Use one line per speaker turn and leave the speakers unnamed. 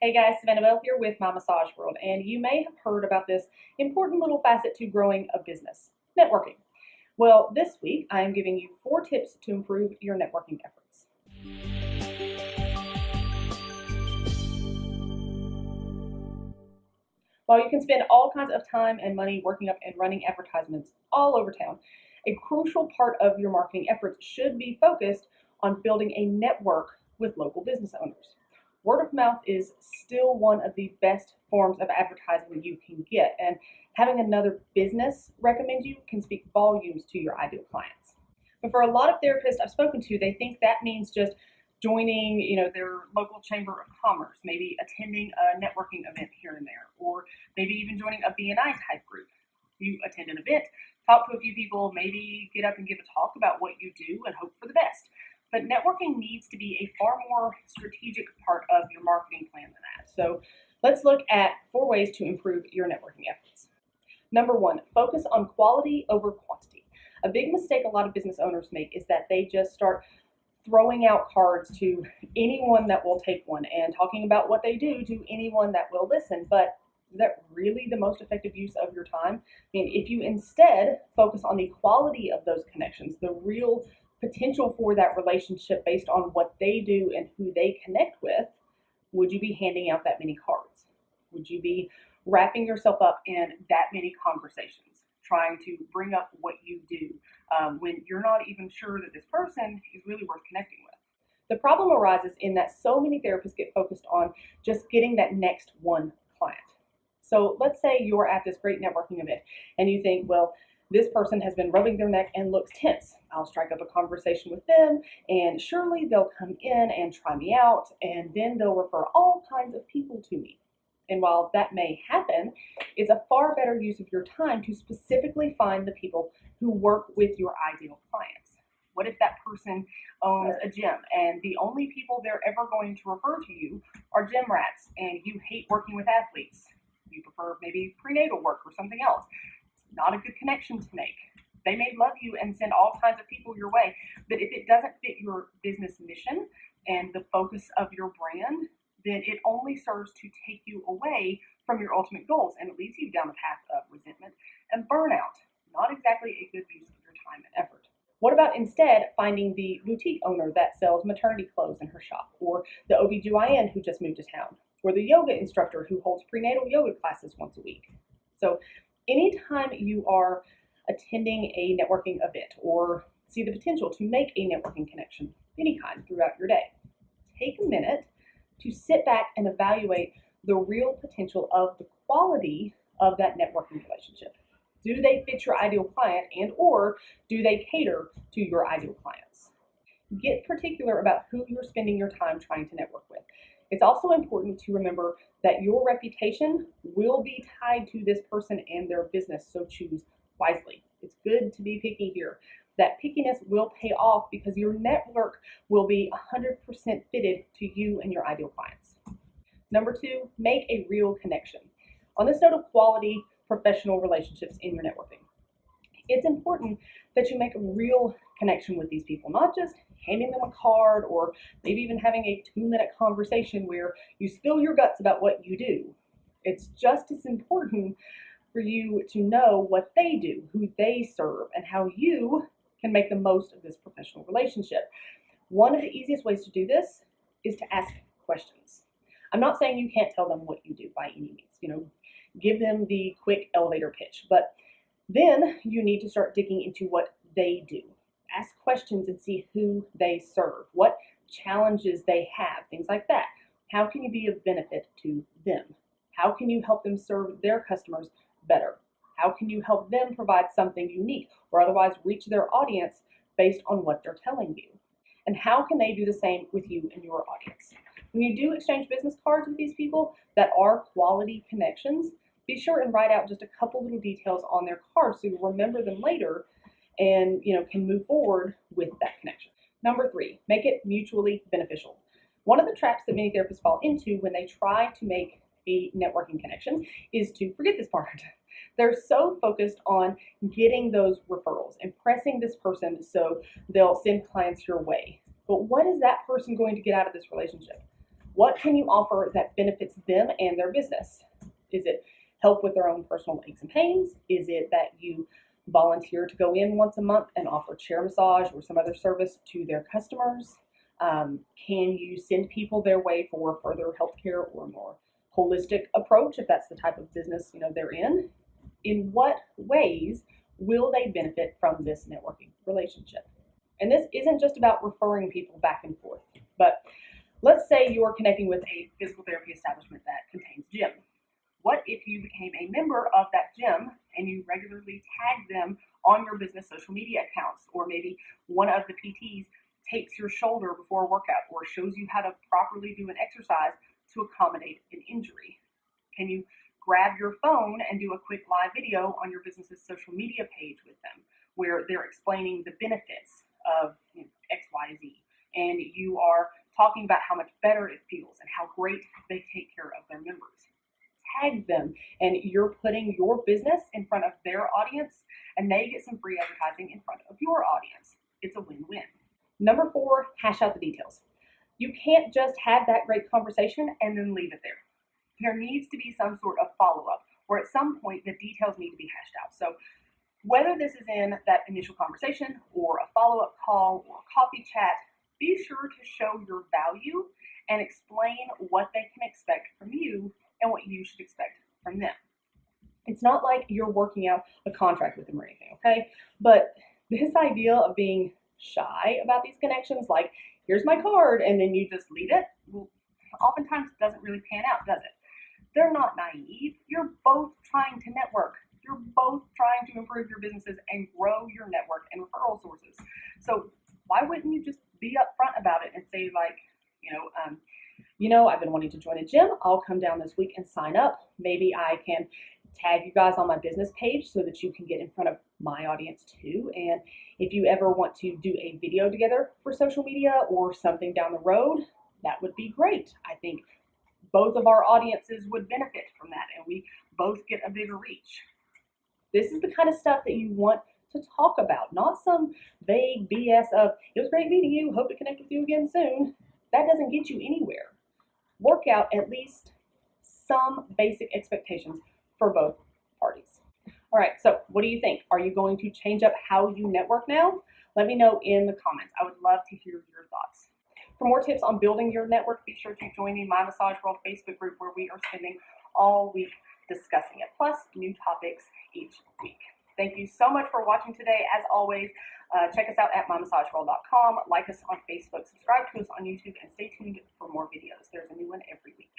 Hey guys, Savannah Bell here with My Massage World, and you may have heard about this important little facet to growing a business, networking. Well, this week I am giving you 4 tips to improve your networking efforts. While you can spend all kinds of time and money working up and running advertisements all over town, a crucial part of your marketing efforts should be focused on building a network with local business owners. Word of mouth is still one of the best forms of advertising you can get, and having another business recommend you can speak volumes to your ideal clients. But for a lot of therapists I've spoken to, they think that means just joining, their local chamber of commerce, maybe attending a networking event here and there, or maybe even joining a BNI type group. You attend an event, talk to a few people, maybe get up and give a talk about what you do and hope for the best. But networking needs to be a far more strategic part of your marketing plan than that. So let's look at 4 ways to improve your networking efforts. Number 1, focus on quality over quantity. A big mistake a lot of business owners make is that they just start throwing out cards to anyone that will take one and talking about what they do to anyone that will listen. But is that really the most effective use of your time? I mean, if you instead focus on the quality of those connections, the real potential for that relationship based on what they do and who they connect with, would you be handing out that many cards? Would you be wrapping yourself up in that many conversations, trying to bring up what you do when you're not even sure that this person is really worth connecting with? The problem arises in that so many therapists get focused on just getting that next one client. So let's say you're at this great networking event and you think, well, this person has been rubbing their neck and looks tense. I'll strike up a conversation with them, and surely they'll come in and try me out, and then they'll refer all kinds of people to me. And while that may happen, it's a far better use of your time to specifically find the people who work with your ideal clients. What if that person owns a gym and the only people they're ever going to refer to you are gym rats, and you hate working with athletes? You prefer maybe prenatal work or something else. It's not a good connection to make. They may love you and send all kinds of people your way, but if it doesn't fit your business mission and the focus of your brand, then it only serves to take you away from your ultimate goals, and it leads you down the path of resentment and burnout. Not exactly a good use of your time and effort. What about instead finding the boutique owner that sells maternity clothes in her shop, or the OBGYN who just moved to town, or the yoga instructor who holds prenatal yoga classes once a week? So anytime you are attending a networking event or see the potential to make a networking connection of any kind throughout your day, take a minute to sit back and evaluate the real potential of the quality of that networking relationship. Do they fit your ideal client, and or do they cater to your ideal clients? Get particular about who you're spending your time trying to network with. It's also important to remember that your reputation will be tied to this person and their business, so choose wisely. It's good to be picky here. That pickiness will pay off because your network will be 100% fitted to you and your ideal clients. Number 2, make a real connection. On this note of quality professional relationships in your networking, it's important that you make a real connection with these people, not just handing them a card or maybe even having a 2-minute conversation where you spill your guts about what you do. It's just as important for you to know what they do, who they serve, and how you can make the most of this professional relationship. One of the easiest ways to do this is to ask questions. I'm not saying you can't tell them what you do by any means, give them the quick elevator pitch, but then you need to start digging into what they do. Ask questions and see who they serve, what challenges they have, things like that. How can you be of benefit to them? How can you help them serve their customers better? How can you help them provide something unique or otherwise reach their audience based on what they're telling you? And how can they do the same with you and your audience? When you do exchange business cards with these people that are quality connections, be sure and write out just a couple little details on their card so you remember them later and can move forward with that connection. Number 3, make it mutually beneficial. One of the traps that many therapists fall into when they try to make a networking connection is to forget this part. They're so focused on getting those referrals, impressing this person so they'll send clients your way. But what is that person going to get out of this relationship? What can you offer that benefits them and their business? Is it help with their own personal aches and pains? Is it that you volunteer to go in once a month and offer chair massage or some other service to their customers? Can you send people their way for further healthcare or more holistic approach if that's the type of business they're in? In what ways will they benefit from this networking relationship? And this isn't just about referring people back and forth, but let's say you're connecting with a physical therapy establishment that contains gym. What if you became a member of that gym and you regularly tag them on your business social media accounts, or maybe one of the PTs takes your shoulder before a workout or shows you how to properly do an exercise to accommodate an injury? Can you grab your phone and do a quick live video on your business's social media page with them where they're explaining the benefits of XYZ, and you are talking about how much better it feels and how great they take care of their members? Tag them, and you're putting your business in front of their audience, and they get some free advertising in front of your audience. It's a win-win. Number 4, hash out the details. You can't just have that great conversation and then leave it there. There needs to be some sort of follow-up, or at some point the details need to be hashed out. So whether this is in that initial conversation or a follow-up call or a coffee chat, be sure to show your value and explain what they can expect from you and what you should expect from them. It's not like you're working out a contract with them or anything, okay? But this idea of being shy about these connections, like, here's my card, and then you just leave it, well, oftentimes doesn't really pan out, does it? They're not naive. You're both trying to network. You're both trying to improve your businesses and grow your network and referral sources. So why wouldn't you just be upfront about it and say, like, I've been wanting to join a gym. I'll come down this week and sign up. Maybe I can tag you guys on my business page so that you can get in front of my audience too. And if you ever want to do a video together for social media or something down the road, that would be great. I think both of our audiences would benefit from that, and we both get a bigger reach. This is the kind of stuff that you want to talk about, not some vague BS of, it was great meeting you, hope to connect with you again soon. That doesn't get you anywhere. Work out at least some basic expectations for both parties. All right, so what do you think? Are you going to change up how you network now? Let me know in the comments. I would love to hear your thoughts. For more tips on building your network, be sure to join the My Massage World Facebook group, where we are spending all week discussing it, plus new topics each week. Thank you so much for watching today. As always, check us out at mymassageworld.com, like us on Facebook, subscribe to us on YouTube, and stay tuned for more videos. There's a new one every week.